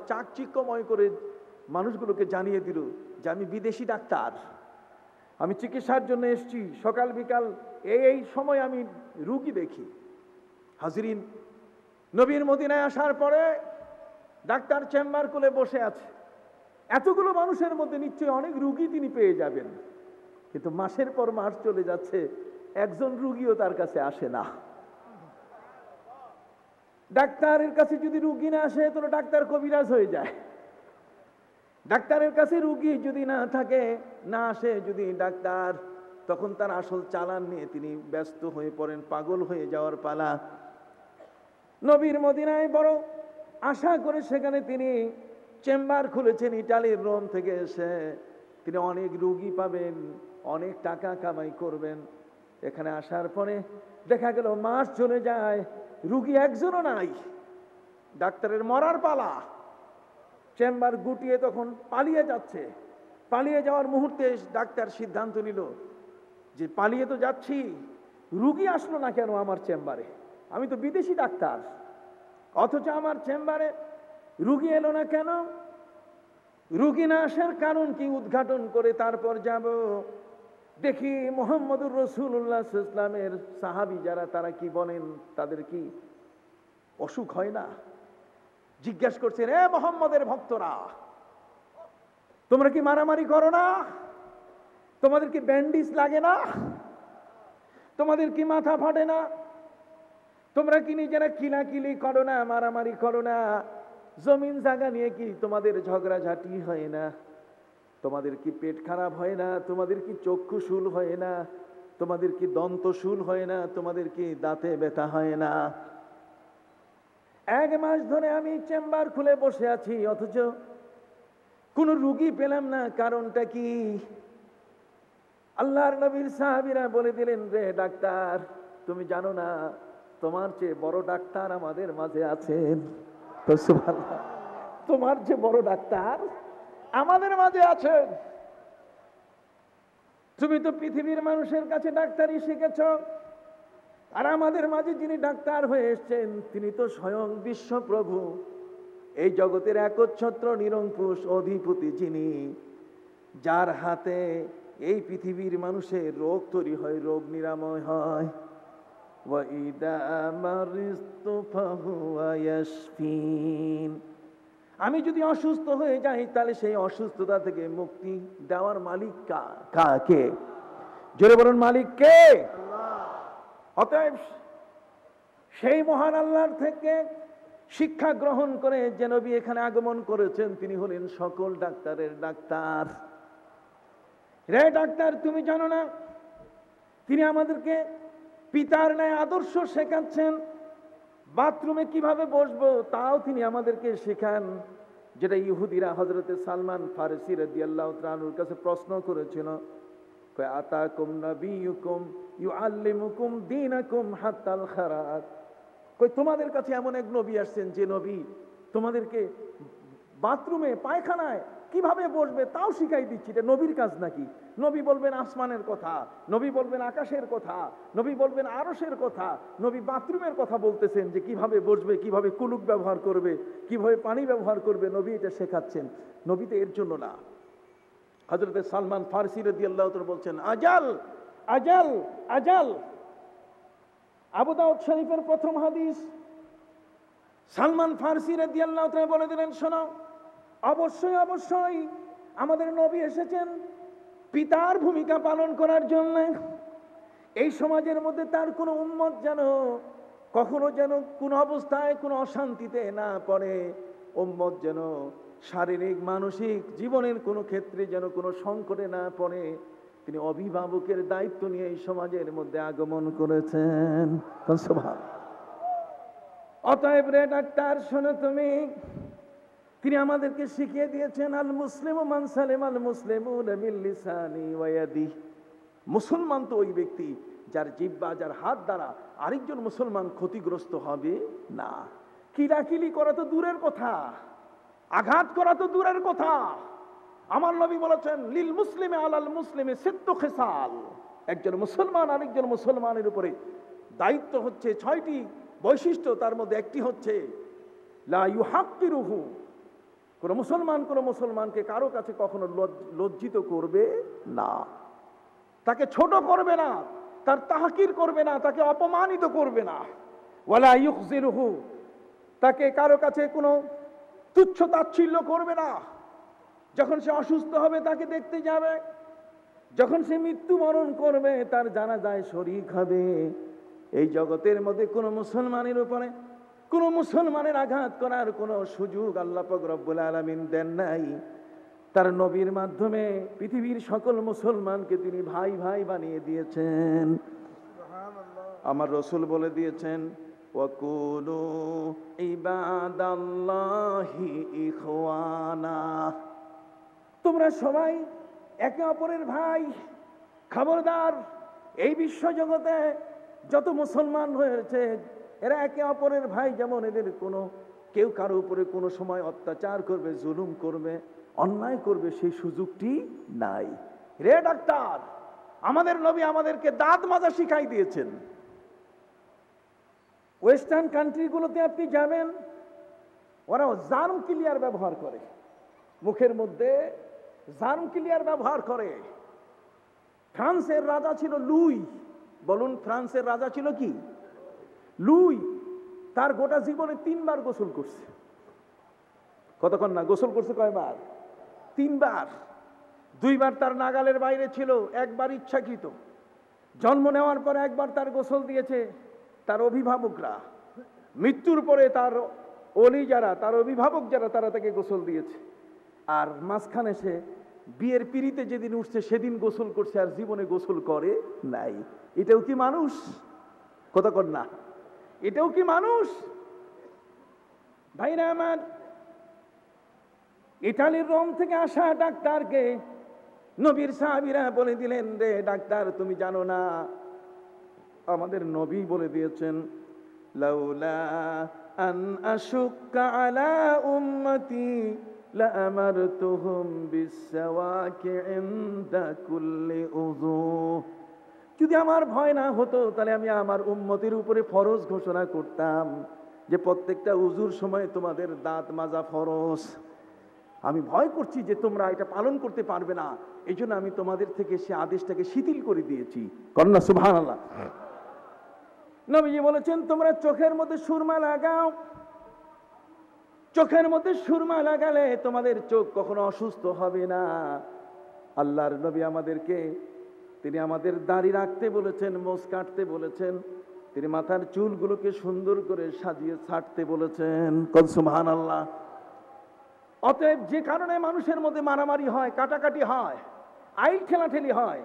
চাকচিক্যময় করে মানুষগুলোকে জানিয়ে দিল যে আমি বিদেশি ডাক্তার, আমি চিকিৎসার জন্য এসেছি, সকাল বিকাল এই সময় আমি রুগী দেখি। হাজিরিন, নবীর মদিনায় আসার পরে ডাক্তার চেম্বার খুলে বসে আছে। এতগুলো মানুষের মধ্যে নিশ্চয়ই অনেক রুগী তিনি পেয়ে যাবেন, কিন্তু মাসের পর মাস চলে যাচ্ছে, একজন রুগীও তার কাছে আসে না। ডাক্তারের কাছে যদি রুগী না আসে তো ডাক্তার কবিরাজ হয়ে যায়। ডাক্তারের কাছে রুগী যদি না থাকে, না আসে যদি ডাক্তার, তখন তার আসল চালান নিয়ে তিনি ব্যস্ত হয়ে পড়েন, পাগল হয়ে যাওয়ার পালা। নবীর মদিনায় বড় আশা করে সেখানে তিনি চেম্বার খুলেছেন, ইটালির রোম থেকে এসে তিনি অনেক রুগী পাবেন, অনেক টাকা কামাই করবেন। এখানে আসার পরে দেখা গেল মাস চলে যায়, রুগী একজনও নাই, ডাক্তারের মরার পালা। চেম্বার গুটিয়ে তখন পালিয়ে যাচ্ছে। পালিয়ে যাওয়ার মুহূর্তে ডাক্তার সিদ্ধান্ত নিল যে পালিয়ে তো যাচ্ছি, রুগী আসলো না কেন আমার চেম্বারে? আমি তো বিদেশি ডাক্তার, অথচ আমার চেম্বারে রুগী এলো না কেন? রুগী না আসার কারণ কি উদ্ঘাটন করে তারপর যাব। দেখি মুহাম্মদুর রাসূলুল্লাহ সাল্লাল্লাহু আলাইহি ওয়াসাল্লামের সাহাবী যারা, তারা কি বলেন, তাদের কি অসুখ হয় না? জিজ্ঞাসা করছেন, এ মুহাম্মদের ভক্তরা, তোমরা কি মারামারি করো না? তোমাদের কি ব্যান্ডিজ লাগে না? তোমাদের কি মাথা ফাটে না? তোমরা কি নিজেরা কিলাকিলি করো না, মারামারি করো না? জমিন জায়গা নিয়ে কি তোমাদের ঝগড়াঝাটি হয় না? তোমাদের কি পেট খারাপ হয় না? তোমাদের কি চক্ষুশূল হয় না? তোমাদের কি দন্তশূল হয় না? তোমাদের কি দাঁতে ব্যথা হয় না? 1 মাস ধরে আমি চেম্বার খুলে বসে আছি, অথচ কোন রুগী পেলাম না, কারণটা কি? আল্লাহর নবীর সাহাবীরা বলে দিলেন, রে ডাক্তার, তুমি জানো না তোমার চেয়ে বড় ডাক্তার আমাদের মাঝে আছেন। তো সুবহানাল্লাহ, তোমার চেয়ে বড় ডাক্তার আমাদের মাঝে আছেন। তুমি তো পৃথিবীর মানুষের কাছে ডাক্তারি শিখেছ, আর আমাদের মাঝে যিনি ডাক্তার হয়ে এসেছেন তিনি তো স্বয়ং বিশ্বপ্রভু, এই জগতের একচ্ছত্র নিরঙ্কুশ অধিপতি, যিনি, যার হাতে এই পৃথিবীর মানুষের রোগ তৈরি হয়, রোগ নিরাময় হয়। ওয়াইদা মারিস্তু ফাহুয়া ইয়াশফিন। আমি যদি অসুস্থ হয়ে যাই তাহলে সেই অসুস্থতা থেকে মুক্তি দেওয়ার মালিক কাকে? জোরে বলুন, মালিক কে? অতএব সেই মহান আল্লাহর থেকে শিক্ষা গ্রহণ করে যে নবী এখানে আগমন করেছেন, তিনি হলেন সকল ডাক্তারের ডাক্তার। রে ডাক্তার, তুমি জানো না তিনি আমাদেরকে পিতার ন্যায় আদর্শ শেখাচ্ছেন। বাথরুমে কিভাবে বসবো তাও তিনি আমাদেরকে শেখান, যেটা ইহুদিরা হযরতে সালমান ফারসি রাদিয়াল্লাহু তাআলা আনহুর কাছে প্রশ্ন করেছিল, কয় আতাকুম নাবিয়ুকুম ইউআল্লিমুকুম দীনাকুম হাত্তাল খারাত। কই তোমাদের কাছে এমন এক নবী আসছেন যে নবী তোমাদেরকে বাথরুমে পায়খানায় কিভাবে বসবে তাও শিখাই দিচ্ছি, এটা নবীর কাজ নাকি? নবী বলবেন আসমানের কথা, নবী বলবেন আকাশের কথা, নবী বলবেন আরশের কথা, নবী বাথরুমের কথা বলতেছেন যে কিভাবে বসবে, কিভাবে কুলুক ব্যবহার করবে, কিভাবে পানি ব্যবহার করবে, নবী এটা শেখাচ্ছেন। নবী তো এর জন্য না। হযরতে সালমান ফারসি রাদিয়াল্লাহু তাআলা বলছেন, আজাল আজাল আজাল। আবু দাউদ শরীফের প্রথম হাদিস। সালমান ফারসি রাদিয়াল্লাহু তাআলা বলে দিলেন, শোনো, অবশ্যই অবশ্যই আমাদের নবী এসেছেন পিতার ভূমিকা পালন করার জন্য। এই সমাজের মধ্যে তার কোনো উম্মত যেন কখনো যেন কোনো অবস্থায় কোনো অশান্তিতে না পড়ে, উম্মত যেন শারীরিক মানসিক জীবনের কোনো ক্ষেত্রে যেন কোনো সংকটে না পড়ে, তিনি অভিভাবকের দায়িত্ব নিয়ে এই সমাজের মধ্যে আগমন করেছেন। অতএব রে ডাক্তার, শোনো তুমি, তিনি আমাদেরকে শিখিয়ে দিয়েছেন, আল মুসলিমু মান সালিমা আল মুসলিমুনা মিন লিসানি ওয়া ইয়াদিহি। মুসলমান তো ওই ব্যক্তি যার জিহ্বা, যার হাত দ্বারা আরেকজন মুসলমান ক্ষতিগ্রস্ত হবে না। কিলাকিলি করা তো দূরের কথা, আঘাত করা তো দূরের কথা। আমার নবী বলেছেন, লিল মুসলিমে আলাল মুসলিমে সিত্তু খিসাল। একজন মুসলমান আরেকজন মুসলমানের উপরে দায়িত্ব হচ্ছে 6টি বৈশিষ্ট্য, তার মধ্যে একটি হচ্ছে লা ইউহাক্কিরুহু, কোনো মুসলমানকে কারো কাছে কখনো লজ্জিত করবে না, তাকে ছোট করবে না, তার তাহকির করবে না, তাকে অপমানিত করবে না। ওয়ালা ইউখজিলহু, তাকে কারো কাছে কোনো তুচ্ছ তাচ্ছিল্য করবে না। যখন সে অসুস্থ হবে তাকে দেখতে যাবে, যখন সে মৃত্যুবরণ করবে তার জানাজায় শরীক হবে। এই জগতের মধ্যে কোনো মুসলমানের উপরে কোনো মুসলমানের আঘাত করার কোনো সুযোগ আল্লাহ পাক রব্বুল আলামিন দেন নাই। তার নবীর মাধ্যমে পৃথিবীর সকল মুসলমানকে তিনি ভাই ভাই বানিয়ে দিয়েছেন। আমার রসুল বলে দিয়েছেন, ওয়াকুনু ইবাদাল্লাহি ইখওয়ানা, তোমরা সবাই একে অপরের ভাই। খবরদার, এই বিশ্ব জগতে যত মুসলমান রয়েছে এরা একে অপরের ভাই। যেমন এদের কোনো কেউ কারো উপরে কোনো সময় অত্যাচার করবে, জুলুম করবে, অন্যায় করবে, সেই সুযোগটি নাই। রে ডাক্তার, আমাদের নবী আমাদেরকে দাঁত মাজা শিখাই দিয়েছেন। ওয়েস্টার্ন কান্ট্রিগুলোতে আপনি যাবেন, ওরা জার্ম ক্লিয়ার ব্যবহার করে, মুখের মধ্যে জার্ম ক্লিয়ার ব্যবহার করে। ফ্রান্সের রাজা ছিল লুই। বলুন, ফ্রান্সের রাজা ছিল কি? লুই। তার গোটা জীবনে 3 বার গোসল করছে। কতক্ষণ না গোসল করছে? কয়বার? 3 বার। 2 বার তার নাগালের বাইরে ছিল, 1 বার ইচ্ছাকৃত। জন্ম নেওয়ার পরে 1 বার তার গোসল দিয়েছে তার অভিভাবকরা। মৃত্যুর পরে তার ওলি যারা, তার অভিভাবক যারা, তারা তাকে গোসল দিয়েছে। আর মাঝখানে সে বিয়ের পিড়িতে যেদিন উঠছে সেদিন গোসল করছে, আর জীবনে গোসল করে নাই। এটাও কি মানুষ? কতক্ষণ না, এটাও কি মানুষ? ভাইরা আমার, ইটালির রোম থেকে আসা ডাক্তারকে নবীর সাহাবীরা বলে দিলেন, রে ডাক্তার, তুমি জানো না আমাদের নবী বলে দিয়েছেন, লাউলা আন আশুক্কা আলা উম্মতি লাআমারতুহুম বিসওয়াকি ইনদা কুল্লি উযু। যদি আমার ভয় না হতো তাহলে আমি আমার উম্মতের উপরে ফরজ ঘোষণা করতাম যে প্রত্যেকটা উজুর সময় তোমাদের দাঁত মাজা ফরজ। আমি ভয় করছি যে তোমরা এটা পালন করতে পারবে না, এই জন্য আমি তোমাদের থেকে সে আদেশটাকে শিথিল করে দিয়েছি। কন্যা সুবহানাল্লাহ। নবীজি বলেছেন, তোমরা চোখের মধ্যে সুরমা লাগাও। চোখের মধ্যে সুরমা লাগালে তোমাদের চোখ কখনো অসুস্থ হবে না। আল্লাহর নবী আমাদেরকে, তিনি আমাদের দাড়ি রাখতে বলেছেন, মোছ কাটতে বলেছেন, তিনি মাথার চুলগুলোকে সুন্দর করে সাজিয়ে ছাড়তে বলেছেন। কোন সুবহানাল্লাহ। অতএব যে কারণে মানুষের মধ্যে মারামারি হয়, কাটাকাটি হয়, আইল ঠেলাঠেলি হয়,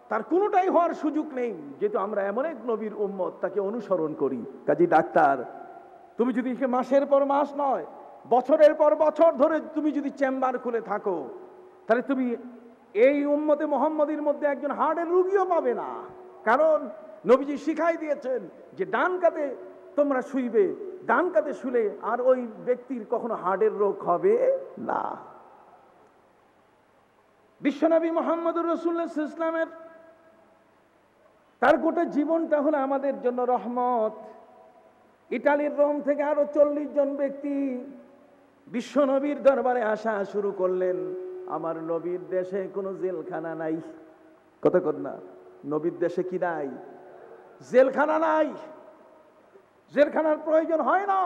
তার কোনোটাই হওয়ার সুযোগ নেই, যেহেতু আমরা এমন এক নবীর উম্মত, তাকে অনুসরণ করি। কাজী ডাক্তার, তুমি যদি মাসের পর মাস নয়, বছরের পর বছর ধরে তুমি যদি চেম্বার খুলে থাকো, তাহলে তুমি এই উম্মতে মুহাম্মদীর মধ্যে একজন হার্টের রোগীও পাবে না। কারণ নবীজি শিখাই দিয়েছেন যে ডান কাতে তোমরা শুইবে, ডান কাতে শুলে আর ওই ব্যক্তির কখনো হার্টের রোগ হবে না। বিশ্বনবী মুহাম্মদুর রাসূলুল্লাহ সাল্লাল্লাহু আলাইহি ওয়াসাল্লামের তার গোটা জীবনটা হলো আমাদের জন্য রহমত। ইতালির রোম থেকে আরো 40 জন ব্যক্তি বিশ্বনবীর দরবারে আসা শুরু করলেন। আমার নবীর দেশে কোনো জেলখানা নাই। কতক্ষণ না, নবীর দেশে কি নাই? জেলখানা নাই। জেলখানার প্রয়োজন হয় না।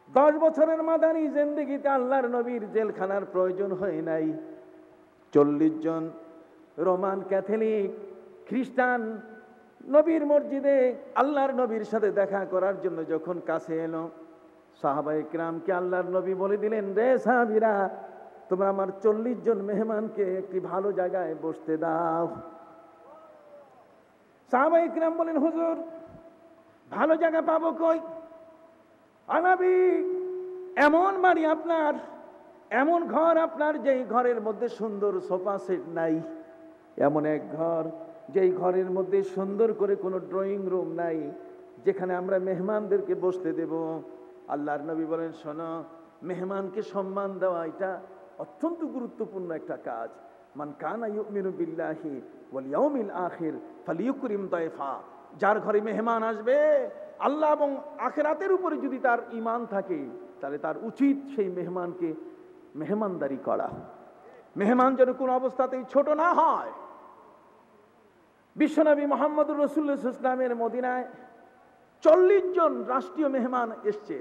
10 বছরের মাদানী জিন্দেগিতে আল্লাহর নবীর জেলখানার প্রয়োজন হয় নাই। 40 জন রোমান ক্যাথলিক খ্রিস্টান নবীর মসজিদে আল্লাহর নবীর সাথে দেখা করার জন্য যখন কাছে এলো, সাহাবায়ে কিরামকে আল্লাহর নবী বলে দিলেন, রে সাহাবীরা, তোমরা আমার 40 জন মেহমানকে একটি ভালো জায়গায় বসতে দাও। সাহাবায়ে কিরাম বলেন, হুজুর, ভালো জায়গা পাবো কই? নবী, এমন বাড়ি আপনার, এমন ঘর আপনার, যেই ঘরের মধ্যে সুন্দর সোফা সেট নাই, এমন এক ঘর যেই ঘরের মধ্যে সুন্দর করে কোনো ড্রয়িং রুম নাই, যেখানে আমরা মেহমানদেরকে বসতে দেব। আল্লাহর নবী বলেন, শোনো, মেহমানকে সম্মান দেওয়া এটা অত্যন্ত গুরুত্বপূর্ণ একটা কাজ। মান কানা ইউমিনু বিল্লাহি ওয়াল ইয়াউমিল আখির ফালিয়ুকরিম দায়ফা। যার ঘরে মেহমান আসবে, আল্লাহ এবং আখিরাতের উপরে যদি তার ঈমান থাকে, তাহলে তার উচিত সেই মেহমানকে মেহমানদারি করা। মেহমান যেন কোনো অবস্থাতেই ছোট না হয়। বিশ্বনবী মুহাম্মদুর রাসূলুল্লাহ সাল্লাল্লাহু আলাইহি ওয়াসাল্লামের মদিনায় 40 জন রাষ্ট্রীয় মেহমান এসছে।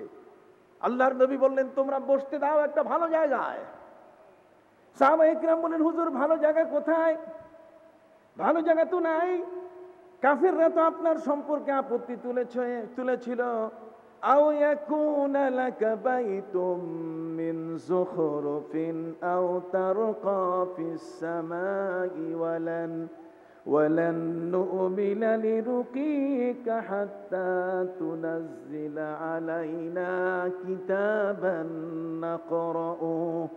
আল্লাহর নবী বললেন, তোমরা বসতে দাও একটা ভালো জায়গায়। সাহাবায়ে কেরাম বললেন, হুজুর ভালো জায়গা কোথায়? ভালো জায়গা তো নাই। কাফেররা তো আপনার সম্পর্কে আপত্তি তুলেছিল। আও ইয়াকুনা লাকা বাইতুম মিন যুখরুফিন আও তারকা ফিস সামাই ওয়ালান নু'মিনা লিরুকিকা হাত্তা তুনাজ্জিলা আলাইনা কিতাবান নাকরাউ